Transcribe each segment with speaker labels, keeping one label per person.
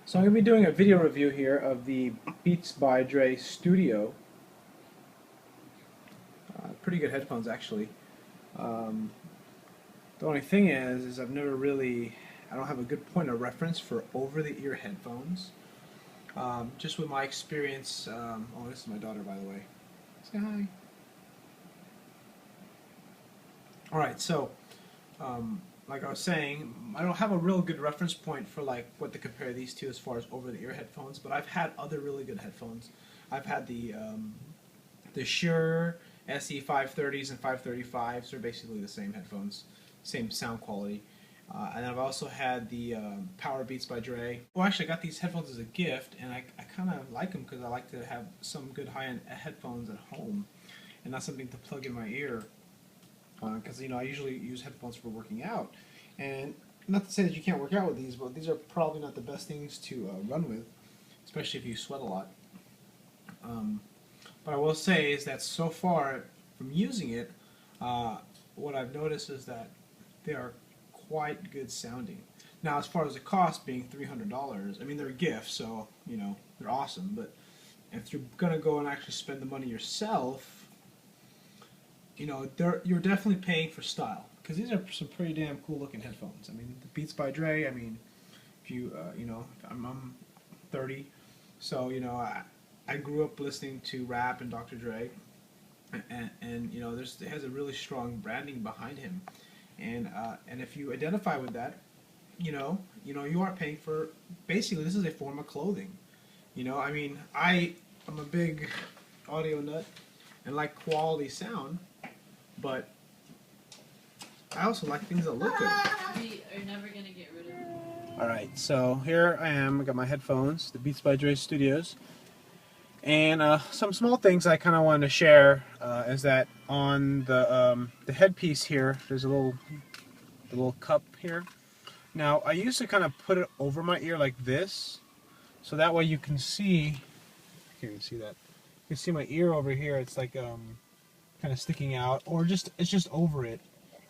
Speaker 1: So I'm going to be doing a video review here of the Beats by Dre Studio. Pretty good headphones actually. Um, the only thing is I don't have a good point of reference for over-the-ear headphones. Just with my experience, oh, this is my daughter, by the way. Say hi. Alright, so like I was saying, I don't have a real good reference point for like what to compare these to as far as over-the-ear headphones, but I've had other really good headphones. I've had the Shure SE 530s and 535s. They're basically the same headphones, same sound quality. And I've also had the Power Beats by Dre. Well, actually, I got these headphones as a gift, and I kind of like them because I like to have some good high-end headphones at home, and not something to plug in my ear. Because I usually use headphones for working out, and not to say that you can't work out with these, but these are probably not the best things to run with, especially if you sweat a lot. But I will say is that so far from using it, what I've noticed is that they are quite good sounding. Now, as far as the cost being $300, I mean they're a gift, so they're awesome. But if you're gonna go and actually spend the money yourself, you're definitely paying for style, because these are some pretty damn cool looking headphones. I mean, the Beats by Dre. I mean, if you I'm 30, so I grew up listening to rap and Dr. Dre, and it has a really strong branding behind him, and if you identify with that, you are paying for, basically this is a form of clothing. I mean, I'm a big audio nut and like quality sound, but I also like things that look good.
Speaker 2: We are never going to get rid of them.
Speaker 1: Alright, so here I am. I got my headphones, the Beats by Dre Studios. And some small things I kind of wanted to share is that on the headpiece here, there's the little cup here. Now, I used to kind of put it over my ear like this, so that way you can see, I can't even see that, you can see my ear over here. It's like kind of sticking out, or it's just over it,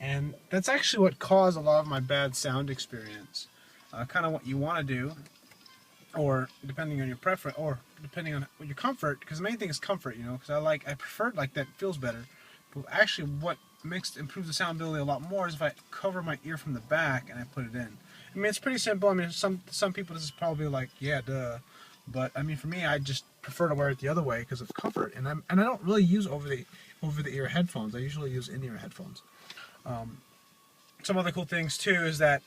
Speaker 1: and that's actually what caused a lot of my bad sound experience. Kind of what you want to do, or depending on your preference, or depending on your comfort, because the main thing is comfort, because I prefer it like that, it feels better. But actually what improves the soundability a lot more is if I cover my ear from the back and I put it in. I mean, it's pretty simple. I mean, some people, this is probably like, yeah, duh. But I mean, for me, I just prefer to wear it the other way because of comfort, and I don't really use over the ear headphones. I usually use in ear headphones. Some other cool things too is that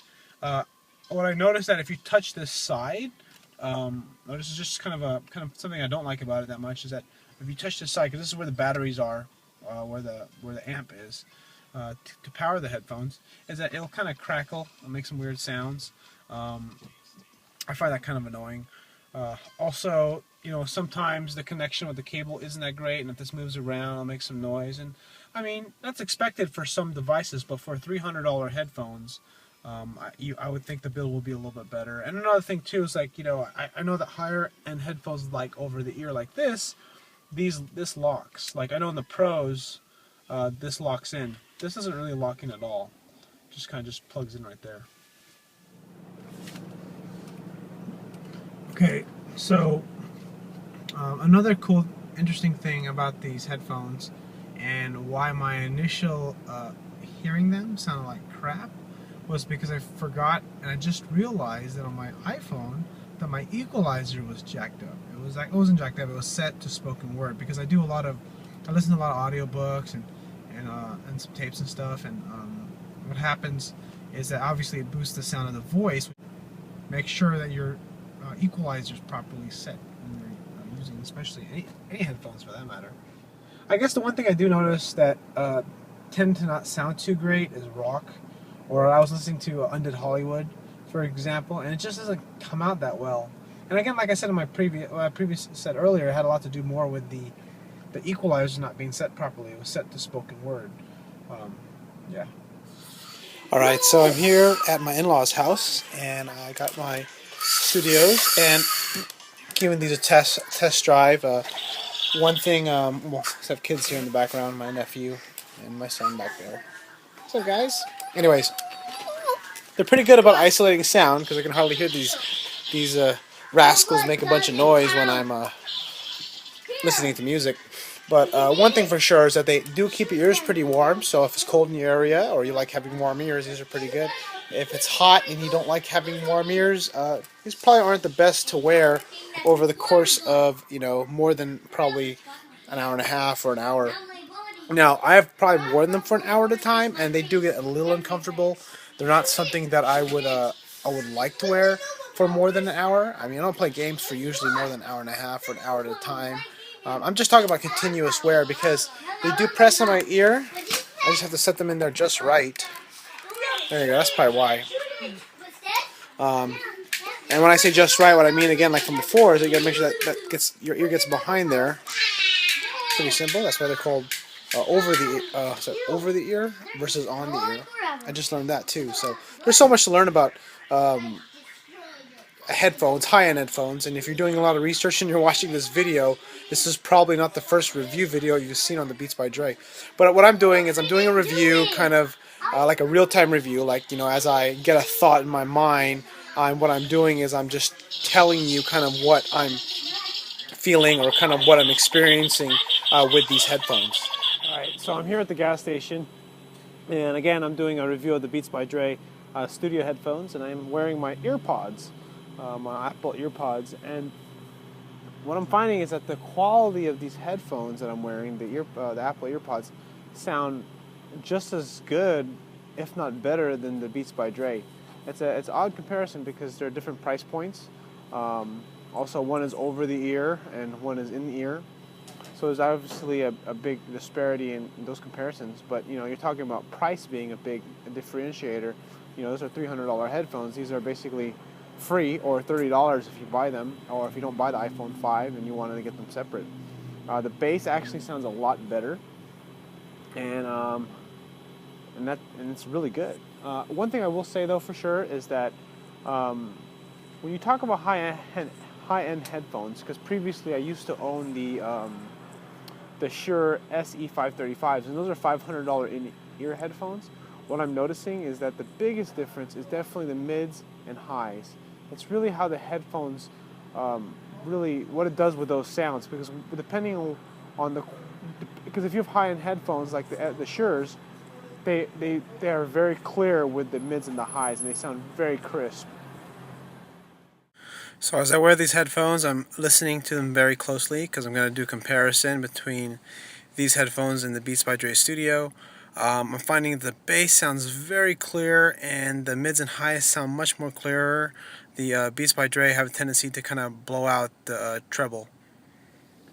Speaker 1: what I noticed, that if you touch this side, this is just kind of something I don't like about it that much, is that if you touch this side, because this is where the batteries are, where the amp is, to power the headphones, is that it'll kind of crackle and make some weird sounds. I find that kind of annoying. Also, sometimes the connection with the cable isn't that great, and if this moves around, it'll make some noise. And I mean, that's expected for some devices, but for $300 headphones, I would think the bill will be a little bit better. And another thing too is, like, I know that higher end headphones, like over the ear like this locks. Like, I know in the Pros, this locks in. This doesn't really lock in at all. Just kind of just plugs in right there. Okay, so another cool, interesting thing about these headphones, and why my initial hearing them sounded like crap, was because I forgot, and I just realized that on my iPhone that my equalizer was jacked up. It wasn't jacked up. It was set to spoken word, because I listen to a lot of audiobooks and some tapes and stuff. And what happens is that obviously it boosts the sound of the voice. Make sure that your equalizer is properly set when you're using, especially any headphones for that matter. I guess the one thing I do notice that tend to not sound too great is rock. Or I was listening to Undid Hollywood, for example, and it just doesn't come out that well. And again, like I said in my previous said earlier, it had a lot to do more with the equalizer not being set properly. It was set to spoken word. Yeah. All right, so I'm here at my in-laws' house, and I got my studios and giving these a test drive. One thing, well, I have kids here in the background, my nephew and my son back there. What's up, guys? Anyways, they're pretty good about isolating sound, because I can hardly hear these rascals make a bunch of noise when I'm listening to music. But one thing for sure is that they do keep your ears pretty warm. So if it's cold in your area or you like having warm ears, these are pretty good. If it's hot and you don't like having warm ears, these probably aren't the best to wear over the course of more than probably an hour and a half or an hour. Now I have probably worn them for an hour at a time, and they do get a little uncomfortable. They're not something that I would like to wear for more than an hour. I mean, I don't play games for usually more than an hour and a half or an hour at a time. I'm just talking about continuous wear because they do press on my ear. I just have to set them in there just right. There you go. That's probably why. And when I say just right, what I mean again, like from before, is that you gotta make sure that your ear gets behind there. Pretty simple. That's why they're called over the ear versus on the ear. I just learned that too. So there's so much to learn about headphones, high-end headphones, and if you're doing a lot of research and you're watching this video, this is probably not the first review video you've seen on the Beats by Dre. But what I'm doing is I'm doing a review, kind of like a real-time review, like as I get a thought in my mind. What I'm doing is I'm just telling you kind of what I'm feeling or kind of what I'm experiencing with these headphones. Alright, so I'm here at the gas station, and again I'm doing a review of the Beats by Dre studio headphones, and I'm wearing my Earpods, my Apple Earpods, and what I'm finding is that the quality of these headphones that I'm wearing, the Apple Earpods, sound just as good, if not better, than the Beats by Dre. It's an odd comparison because there are different price points. Also, one is over the ear and one is in the ear. So there's obviously a big disparity in those comparisons. But you're talking about price being a big differentiator. Those are $300 headphones. These are basically free, or $30 if you buy them, or if you don't buy the iPhone 5 and you wanted to get them separate. The bass actually sounds a lot better, and it's really good. One thing I will say though for sure is that when you talk about high-end headphones, because previously I used to own the Shure SE535s, and those are $500 in-ear headphones. What I'm noticing is that the biggest difference is definitely the mids and highs. It's really how the headphones, really what it does with those sounds, because depending on because if you have high-end headphones like the Shures, they are very clear with the mids and the highs, and they sound very crisp. So as I wear these headphones, I'm listening to them very closely because I'm going to do a comparison between these headphones and the Beats by Dre Studio. I'm finding the bass sounds very clear and the mids and highs sound much more clearer. The Beats by Dre have a tendency to kind of blow out the treble.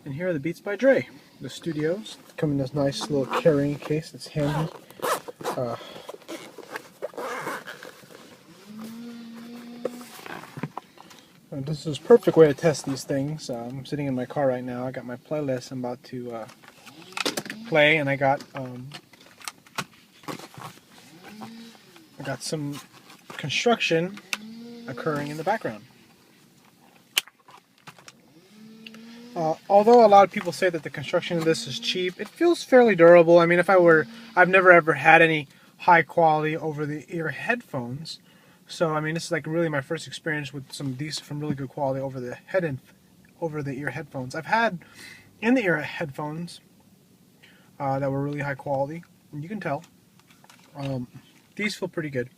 Speaker 1: And here are the Beats by Dre, the Studios. Come in this nice little carrying case. It's handy. And this is a perfect way to test these things. I'm sitting in my car right now. I got my playlist I'm about to play, and I got some construction occurring in the background. Although a lot of people say that the construction of this is cheap, it feels fairly durable. I mean, I've never ever had any high quality over the ear headphones. So I mean, this is like really my first experience with some really good quality over the ear headphones. I've had in the ear headphones that were really high quality, and you can tell. These feel pretty good.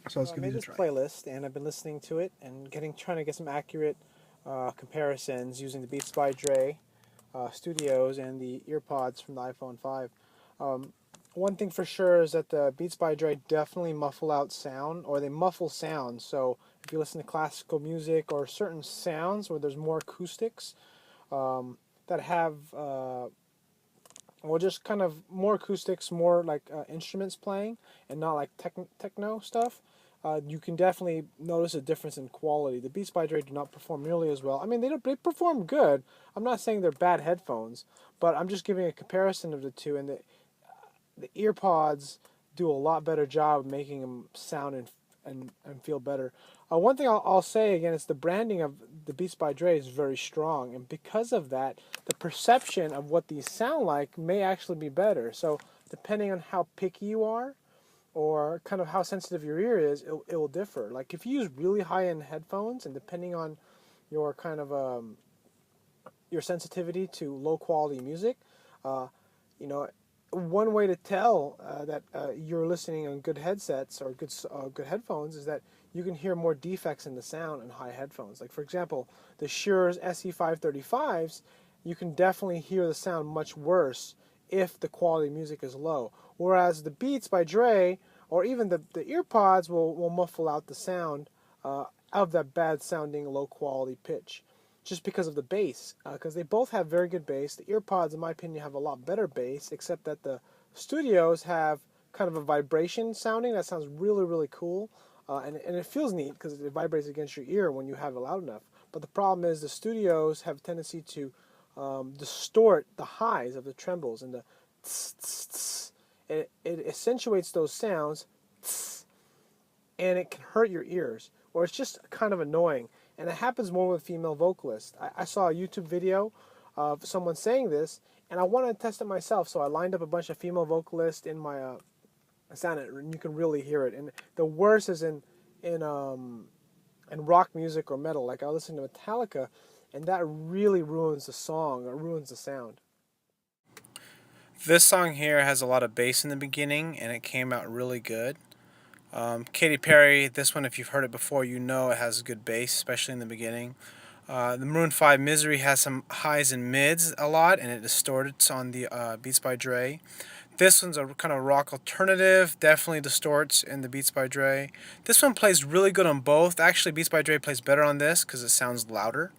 Speaker 1: So let's give these a try. I made this playlist, and I've been listening to it and trying to get some accurate comparisons using the Beats by Dre Studios and the Earpods from the iPhone 5. One thing for sure is that the Beats by Dre definitely muffle out sound, or they muffle sound. So if you listen to classical music or certain sounds where there's more acoustics that have, just kind of more acoustics, more like instruments playing and not like techno stuff, you can definitely notice a difference in quality. The Beats by Dre do not perform nearly as well. I mean, they perform good. I'm not saying they're bad headphones, but I'm just giving a comparison of the two, and the Earpods do a lot better job of making them sound and feel better. One thing I'll say again is the branding of the Beats by Dre is very strong, and because of that, the perception of what these sound like may actually be better. So depending on how picky you are, or kind of how sensitive your ear is, it will differ. Like if you use really high-end headphones, and depending on
Speaker 3: your kind of your sensitivity to low quality music. You know, one way to tell that you're listening on good headsets or good headphones is that you can hear more defects in the sound in high headphones. Like for example, the Shure's SE535s, you can definitely hear the sound much worse if the quality of music is low. Whereas the Beats by Dre or even the Earpods will muffle out the sound of that bad sounding low quality pitch just because of the bass, because they both have very good bass. The Earpods, in my opinion, have a lot better bass, except that the studios have kind of a vibration sounding that sounds really, really cool, and it feels neat because it vibrates against your ear when you have it loud enough. But the problem is the studios have a tendency to distort the highs of the trembles and the tss, tss, tss. It accentuates those sounds, tss, and it can hurt your ears, or it's just kind of annoying. And it happens more with female vocalists. I saw a YouTube video of someone saying this, and I wanted to test it myself, so I lined up a bunch of female vocalists in my sound, and you can really hear it. And the worst is in rock music or metal. Like I listen to Metallica, and that really ruins the song, or ruins the sound.
Speaker 1: This song here has a lot of bass in the beginning, and it came out really good. Katy Perry, this one, if you've heard it before, you know it has good bass, especially in the beginning. The Maroon 5 Misery has some highs and mids a lot, and it distorts on the Beats by Dre. This one's a kind of rock alternative, definitely distorts in the Beats by Dre. This one plays really good on both. Actually, Beats by Dre plays better on this because it sounds louder.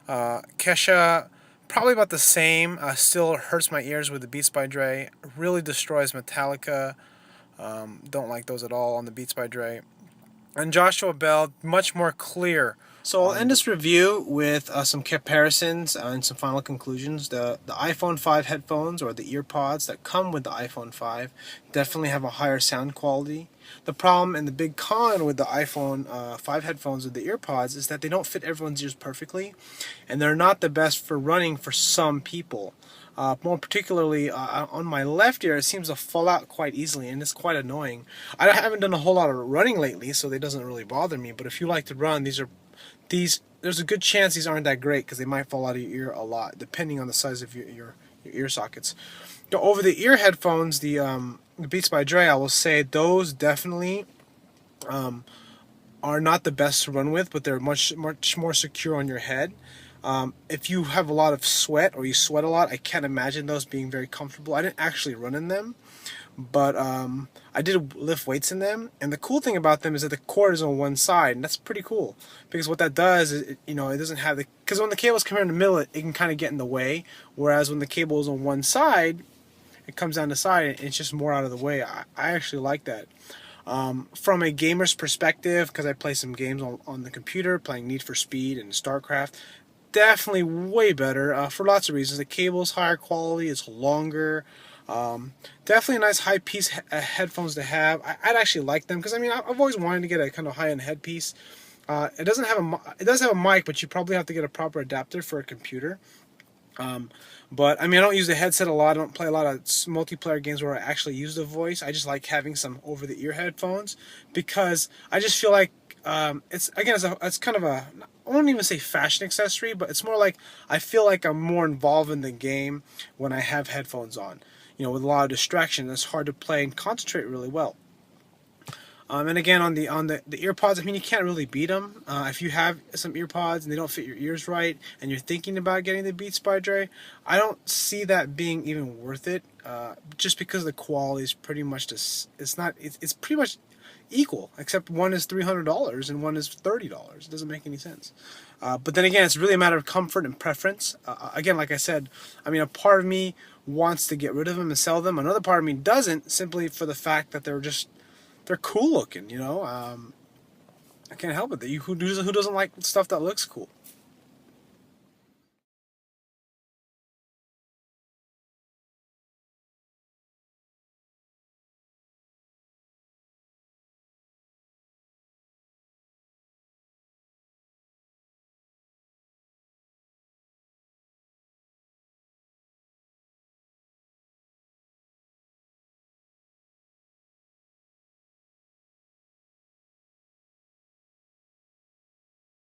Speaker 1: Kesha, probably about the same, still hurts my ears with the Beats by Dre. Really destroys Metallica. Don't like those at all on the Beats by Dre. And Joshua Bell, much more clear. So I'll end this review with some comparisons and some final conclusions. The iPhone 5 headphones, or the Earpods that come with the iPhone 5, definitely have a higher sound quality. The problem and the big con with the iPhone 5 headphones with the Earpods is that they don't fit everyone's ears perfectly, and they're not the best for running for some people. More particularly on my left ear, it seems to fall out quite easily, and it's quite annoying. I haven't done a whole lot of running lately, so it doesn't really bother me. But if you like to run, there's a good chance these aren't that great because they might fall out of your ear a lot, depending on the size of your ear sockets. Over the ear headphones, the Beats by Dre, I will say those definitely are not the best to run with, but they're much more secure on your head. If you have a lot of sweat or you sweat a lot, I can't imagine those being very comfortable. I didn't actually run in them, but I did lift weights in them. And the cool thing about them is that the cord is on one side, and that's pretty cool because what that does is, it doesn't have because when the cables come here in the middle, it can kind of get in the way. Whereas when the cable is on one side, it comes down the side and it's just more out of the way. I actually like that. From a gamer's perspective, because I play some games on the computer, playing Need for Speed and StarCraft, definitely way better for lots of reasons. The cable's higher quality, it's longer. Definitely a nice high piece headphones to have. I'd actually like them because I've always wanted to get a kind of high end headpiece. It does have a mic, but you probably have to get a proper adapter for a computer. But I don't use the headset a lot. I don't play a lot of multiplayer games where I actually use the voice. I just like having some over the ear headphones because I just feel like it's kind of a, I won't even say fashion accessory, but it's more like I feel like I'm more involved in the game when I have headphones on. With a lot of distraction, it's hard to play and concentrate really well. And again, on the Earpods, you can't really beat them. If you have some Earpods and they don't fit your ears right, and you're thinking about getting the Beats by Dre, I don't see that being even worth it. Just because the quality is pretty much it's pretty much equal, except one is $300 and one is $30. It doesn't make any sense. But then again, it's really a matter of comfort and preference. Again, like I said, a part of me wants to get rid of them and sell them. Another part of me doesn't, simply for the fact that they're cool looking, I can't help it. Who doesn't like stuff that looks cool?